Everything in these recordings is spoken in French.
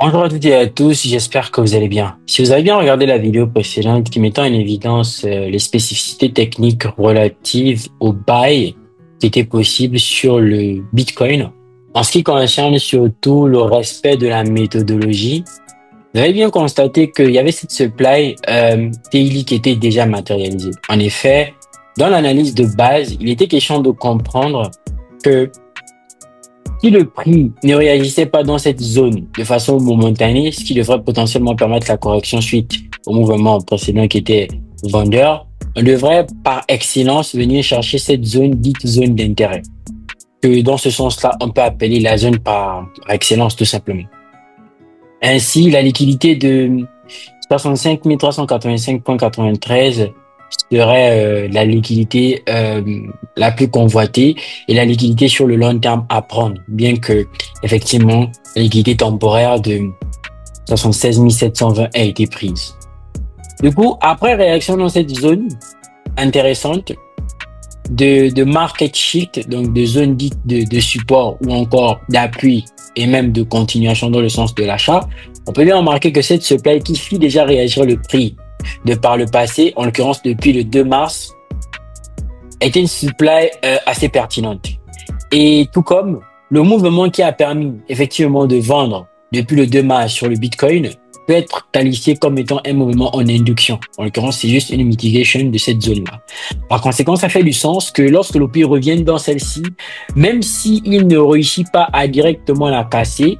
Bonjour à toutes et à tous, j'espère que vous allez bien. Si vous avez bien regardé la vidéo précédente qui mettait en évidence les spécificités techniques relatives au buy qui était possible sur le Bitcoin, en ce qui concerne surtout le respect de la méthodologie, vous avez bien constaté qu'il y avait cette supply daily qui était déjà matérialisée. En effet, dans l'analyse de base, il était question de comprendre que si le prix ne réagissait pas dans cette zone de façon momentanée, ce qui devrait potentiellement permettre la correction suite au mouvement précédent qui était vendeur, on devrait par excellence venir chercher cette zone dite zone d'intérêt, que dans ce sens-là, on peut appeler la zone par excellence tout simplement. Ainsi, la liquidité de 65 385,93 serait la liquidité la plus convoitée et la liquidité sur le long terme à prendre, bien que effectivement la liquidité temporaire de 76 720 a été prise. Du coup, après réaction dans cette zone intéressante de market shift, donc de zone dite de support ou encore d'appui et même de continuation dans le sens de l'achat, on peut bien remarquer que cette supply qui fit déjà réagir le prix de par le passé, en l'occurrence depuis le 2 mars, était une supply assez pertinente. Et tout comme le mouvement qui a permis effectivement de vendre depuis le 2 mars sur le Bitcoin peut être qualifié comme étant un mouvement en induction. En l'occurrence, c'est juste une mitigation de cette zone-là. Par conséquent, ça fait du sens que lorsque le prix revient dans celle-ci, même s'il ne réussit pas à directement la casser,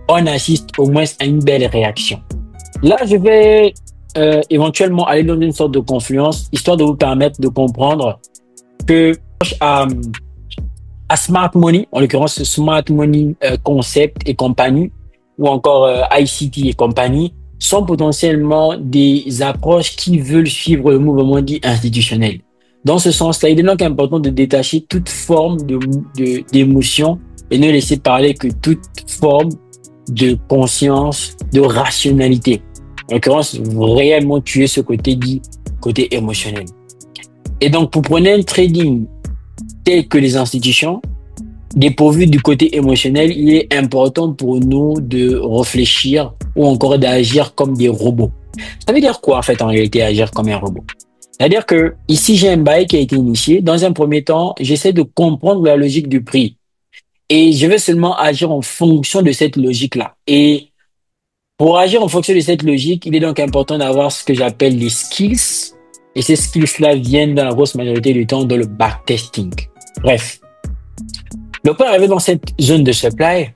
on assiste au moins à une belle réaction. Là, je vais éventuellement aller dans une sorte de confluence, histoire de vous permettre de comprendre que à Smart Money, en l'occurrence Smart Money Concept et compagnie, ou encore ICT et compagnie, sont potentiellement des approches qui veulent suivre le mouvement dit institutionnel. Dans ce sens-là, il est donc important de détacher toute forme d'émotion et ne laisser parler que toute forme de conscience, de rationalité. En l'occurrence, réellement tuer ce côté dit, côté émotionnel. Et donc, pour prendre un trading tel que les institutions, dépourvu du côté émotionnel, il est important pour nous de réfléchir ou encore d'agir comme des robots. Ça veut dire quoi, en fait, en réalité, agir comme un robot? C'est-à-dire que ici, j'ai un bail qui a été initié. Dans un premier temps, j'essaie de comprendre la logique du prix. Et je vais seulement agir en fonction de cette logique-là. Et pour agir en fonction de cette logique, il est donc important d'avoir ce que j'appelle les skills. Et ces skills-là viennent dans la grosse majorité du temps dans le backtesting. Bref. Le point arrivé dans cette zone de supply,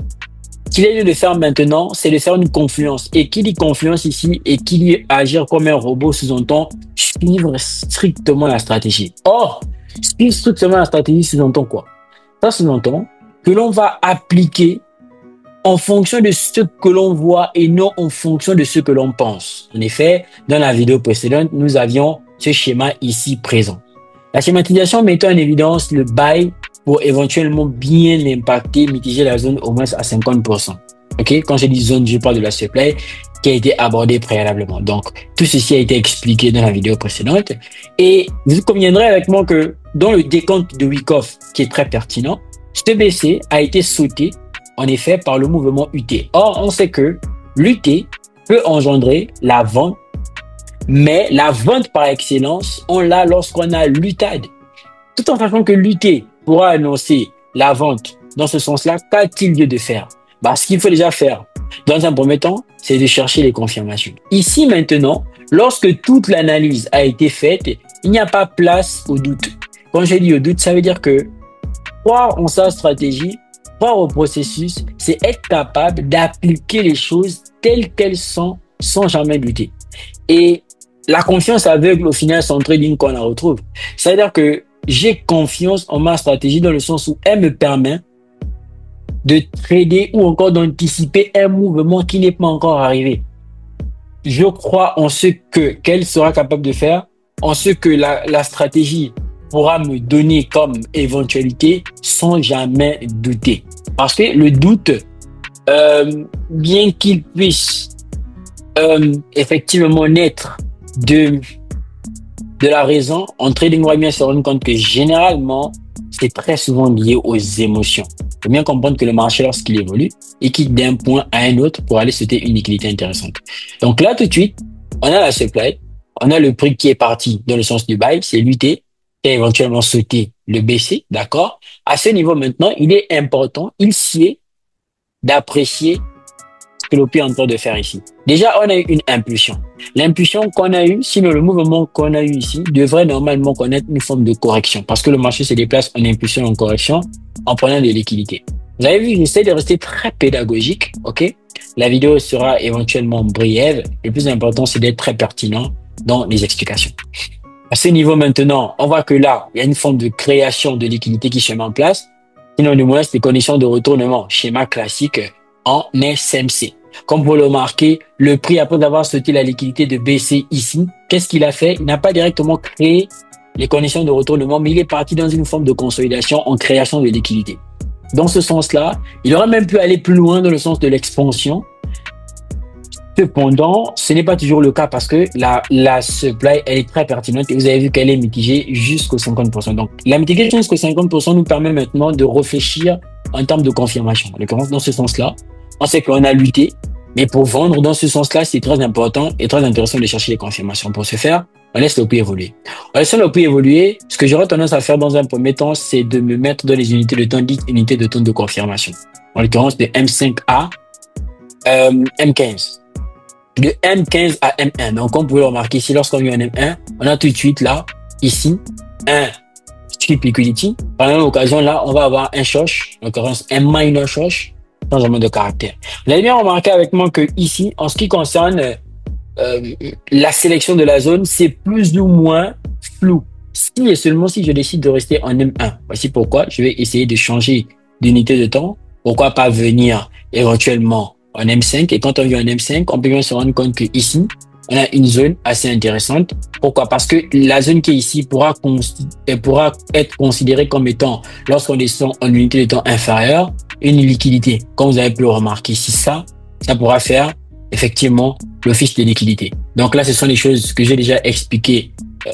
ce qu'il est lieu de faire maintenant, c'est de faire une confluence. Et qui dit confluence ici et qui dit agir comme un robot sous-entend suivre strictement la stratégie. Or, suivre strictement la stratégie sous-entend quoi? Ça sous-entend que l'on va appliquer en fonction de ce que l'on voit et non en fonction de ce que l'on pense. En effet, dans la vidéo précédente, nous avions ce schéma ici présent. La schématisation mettait en évidence le buy pour éventuellement bien impacter, mitiger la zone au moins à 50%. Ok, quand je dis zone, je parle de la supply qui a été abordée préalablement. Donc, tout ceci a été expliqué dans la vidéo précédente. Et vous conviendrez avec moi que dans le décompte de Wyckoff, qui est très pertinent, ce BC a été sauté en effet par le mouvement UT. Or, on sait que l'UT peut engendrer la vente, mais la vente par excellence, on l'a lorsqu'on a l'UTAD. Tout en sachant que l'UT pourra annoncer la vente dans ce sens-là, qu'a-t-il lieu de faire? Ce qu'il faut déjà faire, dans un premier temps, c'est de chercher les confirmations. Ici, maintenant, lorsque toute l'analyse a été faite, il n'y a pas place au doute. Quand je dis au doute, ça veut dire que croire en sa stratégie, croire au processus, c'est être capable d'appliquer les choses telles qu'elles sont sans jamais douter. Et la confiance aveugle, au final, c'est en trading qu'on la retrouve. Ça veut dire que j'ai confiance en ma stratégie dans le sens où elle me permet de trader ou encore d'anticiper un mouvement qui n'est pas encore arrivé. Je crois en ce qu'elle sera capable de faire, en ce que la stratégie pourra me donner comme éventualité sans jamais douter. Parce que le doute, bien qu'il puisse effectivement naître de la raison, en trading, on va bien se rendre compte que généralement, c'est très souvent lié aux émotions. Il faut bien comprendre que le marché, lorsqu'il évolue, il quitte d'un point à un autre pour aller sauter une liquidité intéressante. Donc là, tout de suite, on a la supply, on a le prix qui est parti dans le sens du buy, c'est l'UT, et éventuellement sauter le BC, d'accord? À ce niveau maintenant, il est important, il sied d'apprécier ce que l'OP est en train de faire ici. Déjà, on a eu une impulsion. L'impulsion qu'on a eue, sinon le mouvement qu'on a eu ici, devrait normalement connaître une forme de correction parce que le marché se déplace en impulsion et en correction en prenant des liquidités. Vous avez vu, j'essaie de rester très pédagogique, ok? La vidéo sera éventuellement brève. Le plus important, c'est d'être très pertinent dans les explications. À ce niveau maintenant, on voit que là, il y a une forme de création de liquidité qui se met en place. Sinon, du moins, c'est des conditions de retournement, schéma classique en SMC. Comme vous le remarquez, le prix, après avoir sauté la liquidité de BC ici, qu'est-ce qu'il a fait? Il n'a pas directement créé les conditions de retournement, mais il est parti dans une forme de consolidation en création de liquidité. Dans ce sens-là, il aurait même pu aller plus loin dans le sens de l'expansion. Cependant, ce n'est pas toujours le cas parce que la supply, elle est très pertinente et vous avez vu qu'elle est mitigée jusqu'au 50%. Donc, la mitigation jusqu'au 50% nous permet maintenant de réfléchir en termes de confirmation. En l'occurrence, dans ce sens-là, on sait qu'on a lutté, mais pour vendre dans ce sens-là, c'est très important et très intéressant de chercher les confirmations. Pour ce faire, on laisse le prix évoluer. En laissant le prix évoluer, ce que j'aurais tendance à faire dans un premier temps, c'est de me mettre dans les unités de temps, dites unités de temps de confirmation. En l'occurrence, de M5 à M15. De M15 à M1. Donc, comme vous pouvez le remarquer ici, lorsqu'on a eu un M1, on a tout de suite là, ici, un strip liquidity. Par la même occasion, là, on va avoir un shosh, en l'occurrence, un minor shosh, changement de caractère. Vous avez bien remarqué avec moi que ici, en ce qui concerne la sélection de la zone, c'est plus ou moins flou. Si et seulement si je décide de rester en M1. Voici pourquoi je vais essayer de changer d'unité de temps. Pourquoi pas venir éventuellement en M5, et quand on vient en M5, on peut bien se rendre compte que ici, on a une zone assez intéressante. Pourquoi? Parce que la zone qui est ici pourra être considérée comme étant, lorsqu'on descend en unité de temps inférieure, une liquidité. Comme vous avez pu le remarquer ici, ça pourra faire effectivement l'office de liquidité. Donc là, ce sont les choses que j'ai déjà expliquées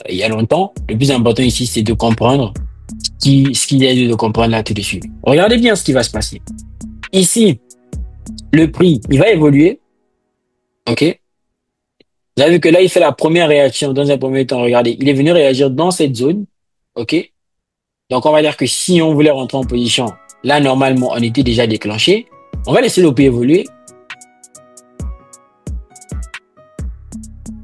il y a longtemps. Le plus important ici, c'est de comprendre ce qu'il y a de comprendre là tout de suite. Regardez bien ce qui va se passer. Ici, le prix, il va évoluer. OK? Vous avez vu que là, il fait la première réaction dans un premier temps. Regardez, il est venu réagir dans cette zone. OK? Donc, on va dire que si on voulait rentrer en position, là, normalement, on était déjà déclenché. On va laisser le prix évoluer.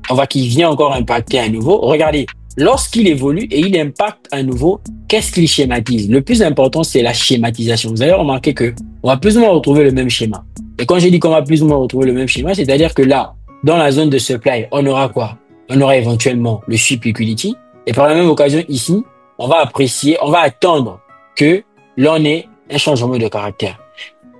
On voit qu'il vient encore impacter à nouveau. Regardez, lorsqu'il évolue et il impacte à nouveau, qu'est-ce qu'il schématise? Le plus important, c'est la schématisation. Vous avez remarqué que on va plus ou moins retrouver le même schéma. Et quand j'ai dit qu'on va plus ou moins retrouver le même schéma, c'est-à-dire que là, dans la zone de supply, on aura quoi? On aura éventuellement le sweep liquidity. Et par la même occasion, ici, on va apprécier, on va attendre que l'on ait un changement de caractère.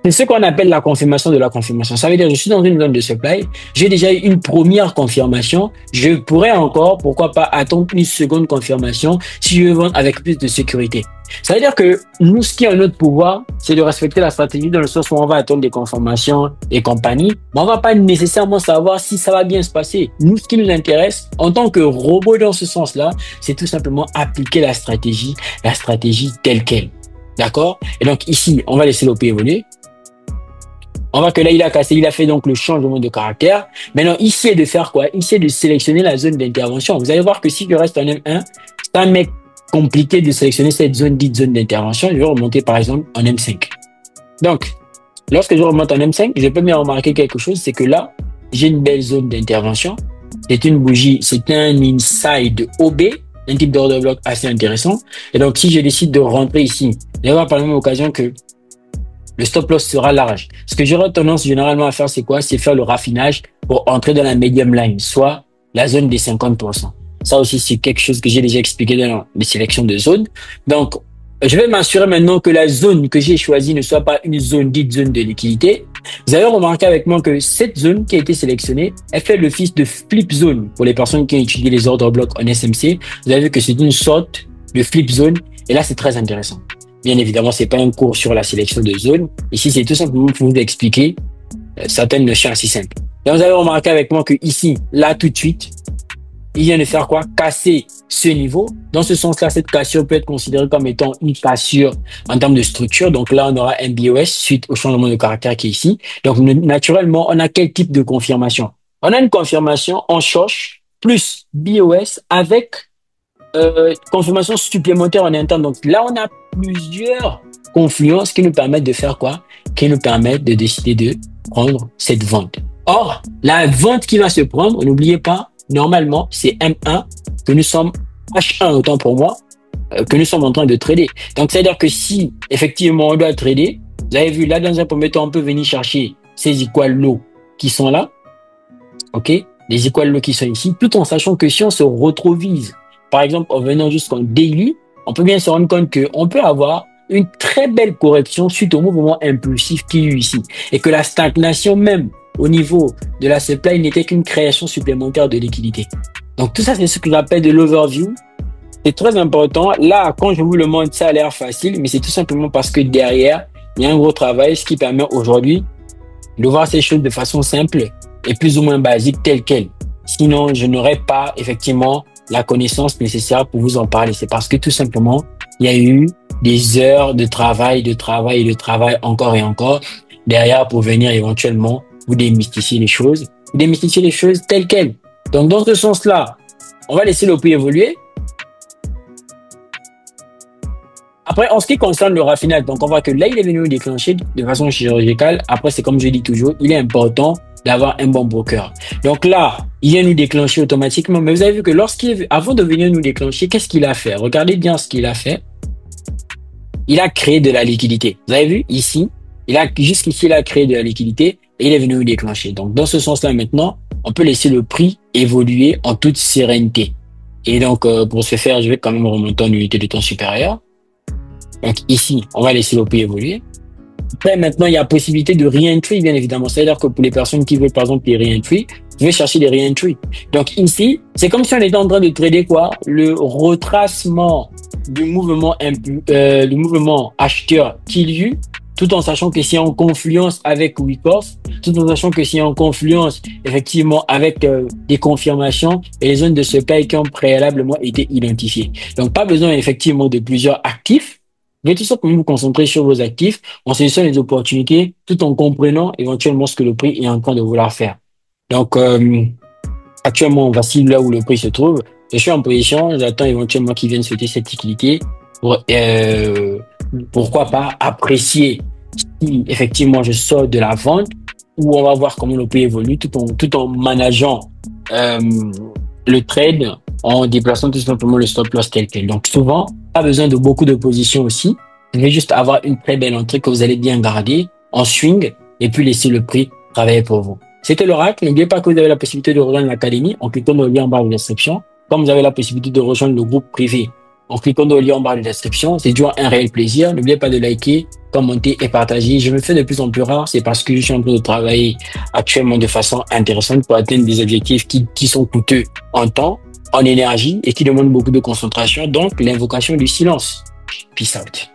C'est ce qu'on appelle la confirmation de la confirmation. Ça veut dire que je suis dans une zone de supply, j'ai déjà eu une première confirmation, je pourrais encore, pourquoi pas, attendre une seconde confirmation si je veux vendre avec plus de sécurité. Ça veut dire que nous, ce qui est en notre pouvoir, c'est de respecter la stratégie dans le sens où on va attendre des confirmations et compagnie, mais on va pas nécessairement savoir si ça va bien se passer. Nous, ce qui nous intéresse, en tant que robot dans ce sens-là, c'est tout simplement appliquer la stratégie telle quelle. D'accord? Et donc ici, on va laisser l'OP évoluer. On voit que là, il a cassé, il a fait donc le changement de caractère. Maintenant, ici, est de faire quoi? Ici, est de sélectionner la zone d'intervention. Vous allez voir que si je reste en M1, ça m'est compliqué de sélectionner cette zone dite zone d'intervention. Je vais remonter par exemple en M5. Donc, lorsque je remonte en M5, je peux bien remarquer quelque chose, c'est que là, j'ai une belle zone d'intervention. C'est une bougie, c'est un inside OB, un type d'order bloc assez intéressant. Et donc, si je décide de rentrer ici, je vais voir par la même occasion que le stop loss sera large. Ce que j'aurais tendance généralement à faire, c'est quoi? C'est faire le raffinage pour entrer dans la medium line, soit la zone des 50%. Ça aussi, c'est quelque chose que j'ai déjà expliqué dans les sélections de zones. Donc, je vais m'assurer maintenant que la zone que j'ai choisie ne soit pas une zone dite zone de liquidité. Vous avez remarqué avec moi que cette zone qui a été sélectionnée, elle fait l'office de flip zone pour les personnes qui ont étudié les ordres blocs en SMC. Vous avez vu que c'est une sorte de flip zone. Et là, c'est très intéressant. Bien évidemment, c'est pas un cours sur la sélection de zones. Ici, c'est tout simplement pour vous expliquer certaines notions assez simples. Et vous avez remarqué avec moi que ici, là, tout de suite, il vient de faire quoi? Casser ce niveau. Dans ce sens-là, cette cassure peut être considérée comme étant une cassure en termes de structure. Donc là, on aura un BOS suite au changement de caractère qui est ici. Donc naturellement, on a quel type de confirmation? On a une confirmation en choche plus BOS avec confirmation supplémentaire en interne. Donc là, on a plusieurs confluences qui nous permettent de faire quoi? Qui nous permettent de décider de prendre cette vente. Or, la vente qui va se prendre, n'oubliez pas, normalement, c'est M1 que nous sommes, H1 autant pour moi, que nous sommes en train de trader. Donc, c'est-à-dire que si, effectivement, on doit trader, vous avez vu, là, dans un premier temps, on peut venir chercher ces equal low qui sont là, OK? Les equal low qui sont ici, tout en sachant que si on se retrovise, par exemple, en venant jusqu'en daily, on peut bien se rendre compte qu'on peut avoir une très belle correction suite au mouvement impulsif qu'il y a eu ici. Et que la stagnation même au niveau de la supply n'était qu'une création supplémentaire de liquidité. Donc tout ça, c'est ce que j'appelle de l'overview. C'est très important. Là, quand je vous le montre, ça a l'air facile, mais c'est tout simplement parce que derrière, il y a un gros travail, ce qui permet aujourd'hui de voir ces choses de façon simple et plus ou moins basique telle qu'elle. Sinon, je n'aurais pas effectivement la connaissance nécessaire pour vous en parler. C'est parce que tout simplement, il y a eu des heures de travail encore et encore derrière pour venir éventuellement vous démystifier les choses, telles quelles. Donc, dans ce sens-là, on va laisser le prix évoluer. Après, en ce qui concerne le raffinage, donc on voit que là, il est venu nous déclencher de façon chirurgicale. Après, c'est comme je dis toujours, il est important d'avoir un bon broker. Donc là, il vient nous déclencher automatiquement. Mais vous avez vu que avant de venir nous déclencher, qu'est-ce qu'il a fait? Regardez bien ce qu'il a fait. Il a créé de la liquidité. Vous avez vu ici, jusqu'ici, il a créé de la liquidité et il est venu nous déclencher. Donc, dans ce sens-là, maintenant, on peut laisser le prix évoluer en toute sérénité. Et donc, pour ce faire, je vais quand même remonter en unité de temps supérieure. Donc, ici, on va laisser le prix évoluer. Après, maintenant, il y a possibilité de re-entry, bien évidemment. C'est-à-dire que pour les personnes qui veulent, par exemple, les re-entry, je vais chercher des re-entry. Donc, ici, c'est comme si on était en train de trader quoi? Le retracement du mouvement acheteur qu'il y a eu, tout en sachant que c'est en confluence avec Wyckoff, tout en sachant que c'est en confluence, effectivement, avec des confirmations et les zones de supply qui ont préalablement été identifiées. Donc, pas besoin, effectivement, de plusieurs actifs. Vous pouvez tout simplement vous concentrer sur vos actifs, en saisissant les opportunités, tout en comprenant éventuellement ce que le prix est en train de vouloir faire. Donc, actuellement, voici là où le prix se trouve. Je suis en position, j'attends éventuellement qu'il vienne souhaiter cette liquidité pour, pourquoi pas apprécier si effectivement je sors de la vente ou on va voir comment le prix évolue tout en manageant le trade en déplaçant tout simplement le stop loss tel quel. Donc souvent, pas besoin de beaucoup de positions aussi. Vous devez juste avoir une très belle entrée que vous allez bien garder en swing et puis laisser le prix travailler pour vous. C'était l'oracle. N'oubliez pas que vous avez la possibilité de rejoindre l'académie en cliquant dans le lien en barre de description. Comme vous avez la possibilité de rejoindre le groupe privé en cliquant dans le lien en barre de description. C'est toujours un réel plaisir. N'oubliez pas de liker, commenter et partager. Je me fais de plus en plus rare. C'est parce que je suis en train de travailler actuellement de façon intéressante pour atteindre des objectifs qui sont coûteux en temps, en énergie et qui demandent beaucoup de concentration. Donc, l'invocation du silence. Peace out.